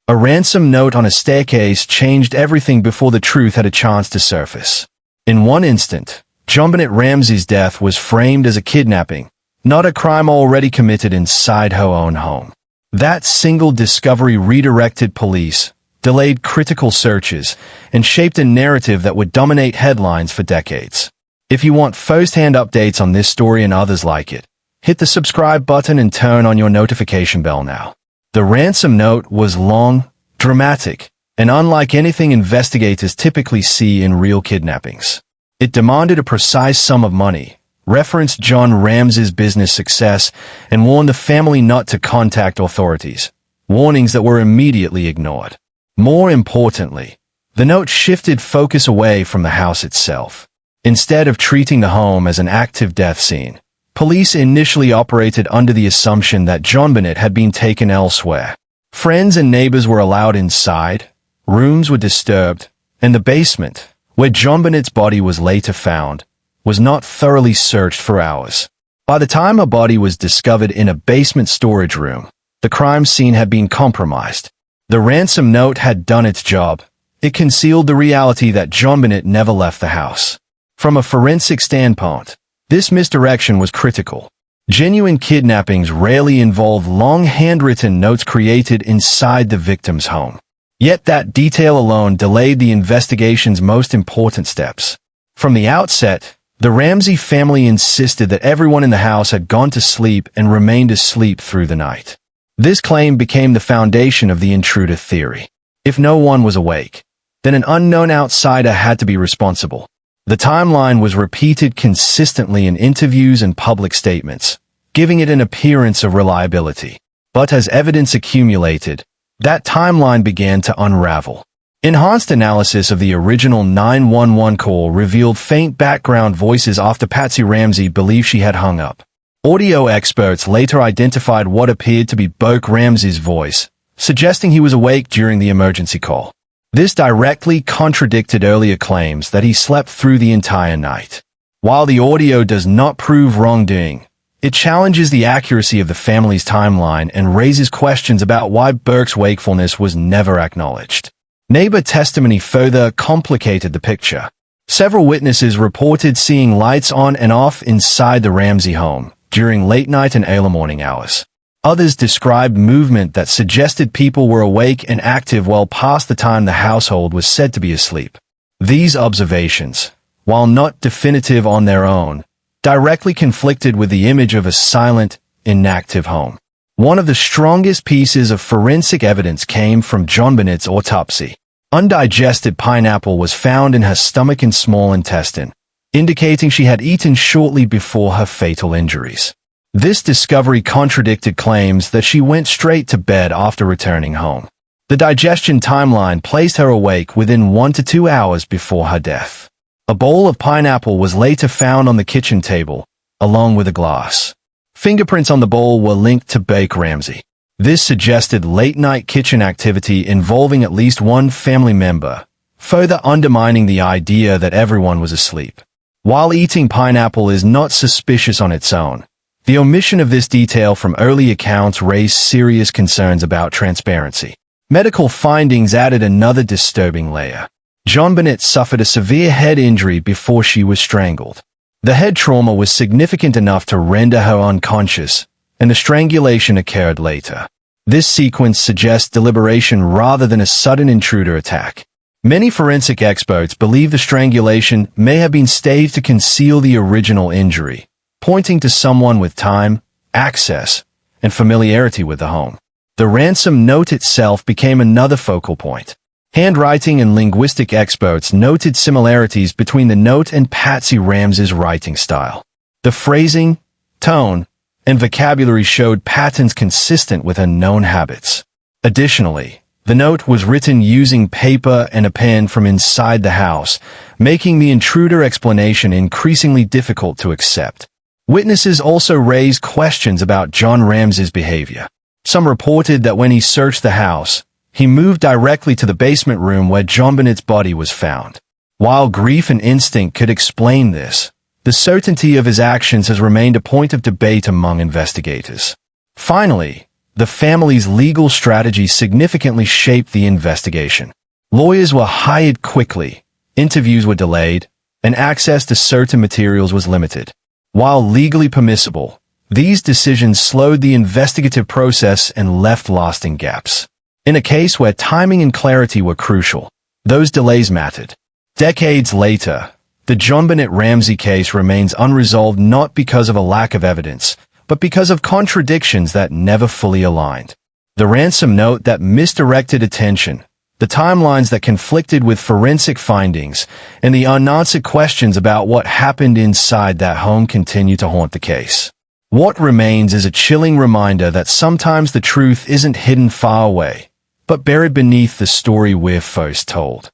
A ransom note on a staircase changed everything before the truth had a chance to surface. In one instant, JonBenét Ramsey's death was framed as a kidnapping, not a crime already committed inside her own home. That single discovery redirected police, delayed critical searches, and shaped a narrative that would dominate headlines for decades. If you want first-hand updates on this story and others like it, hit the subscribe button and turn on your notification bell now. The ransom note was long, dramatic, and unlike anything investigators typically see in real kidnappings. It demanded a precise sum of money, referenced John Ramsey's business success, and warned the family not to contact authorities, warnings that were immediately ignored. More importantly, the note shifted focus away from the house itself. Instead of treating the home as an active death scene, police initially operated under the assumption that JonBenét had been taken elsewhere. Friends and neighbors were allowed inside, rooms were disturbed, and the basement, where JonBenét's body was later found, was not thoroughly searched for hours. By the time her body was discovered in a basement storage room, the crime scene had been compromised. The ransom note had done its job. It concealed the reality that JonBenét never left the house. From a forensic standpoint, this misdirection was critical. Genuine kidnappings rarely involve long handwritten notes created inside the victim's home. Yet that detail alone delayed the investigation's most important steps. From the outset, the Ramsey family insisted that everyone in the house had gone to sleep and remained asleep through the night. This claim became the foundation of the intruder theory. If no one was awake, then an unknown outsider had to be responsible. The timeline was repeated consistently in interviews and public statements, giving it an appearance of reliability. But as evidence accumulated, that timeline began to unravel. Enhanced analysis of the original 911 call revealed faint background voices after Patsy Ramsey believed she had hung up. Audio experts later identified what appeared to be Burke Ramsey's voice, suggesting he was awake during the emergency call. This directly contradicted earlier claims that he slept through the entire night. While the audio does not prove wrongdoing, it challenges the accuracy of the family's timeline and raises questions about why Burke's wakefulness was never acknowledged. Neighbor testimony further complicated the picture. Several witnesses reported seeing lights on and off inside the Ramsey home during late night and early morning hours. Others described movement that suggested people were awake and active well past the time the household was said to be asleep. These observations, while not definitive on their own, directly conflicted with the image of a silent, inactive home. One of the strongest pieces of forensic evidence came from JonBenét's autopsy. Undigested pineapple was found in her stomach and small intestine, indicating she had eaten shortly before her fatal injuries. This discovery contradicted claims that she went straight to bed after returning home. The digestion timeline placed her awake within 1 to 2 hours before her death. A bowl of pineapple was later found on the kitchen table, along with a glass. Fingerprints on the bowl were linked to Burke Ramsey. This suggested late-night kitchen activity involving at least one family member, further undermining the idea that everyone was asleep. While eating pineapple is not suspicious on its own, the omission of this detail from early accounts raised serious concerns about transparency. Medical findings added another disturbing layer. JonBenét suffered a severe head injury before she was strangled. The head trauma was significant enough to render her unconscious, and the strangulation occurred later. This sequence suggests deliberation rather than a sudden intruder attack. Many forensic experts believe the strangulation may have been staged to conceal the original injury, pointing to someone with time, access, and familiarity with the home. The ransom note itself became another focal point. Handwriting and linguistic experts noted similarities between the note and Patsy Ramsey's writing style. The phrasing, tone, and vocabulary showed patterns consistent with her known habits. Additionally, the note was written using paper and a pen from inside the house, making the intruder explanation increasingly difficult to accept. Witnesses also raised questions about John Ramsey's behavior. Some reported that when he searched the house, he moved directly to the basement room where JonBenét's body was found. While grief and instinct could explain this, the certainty of his actions has remained a point of debate among investigators. Finally, The family's legal strategy significantly shaped the investigation. Lawyers were hired quickly, interviews were delayed, and access to certain materials was limited. While legally permissible, these decisions slowed the investigative process and left lasting gaps. In a case where timing and clarity were crucial, those delays mattered. Decades later, the JonBenét Ramsey case remains unresolved not because of a lack of evidence, but because of contradictions that never fully aligned. The ransom note that misdirected attention, the timelines that conflicted with forensic findings, and the unanswered questions about what happened inside that home continue to haunt the case. What remains is a chilling reminder that sometimes the truth isn't hidden far away, but buried beneath the story we're first told.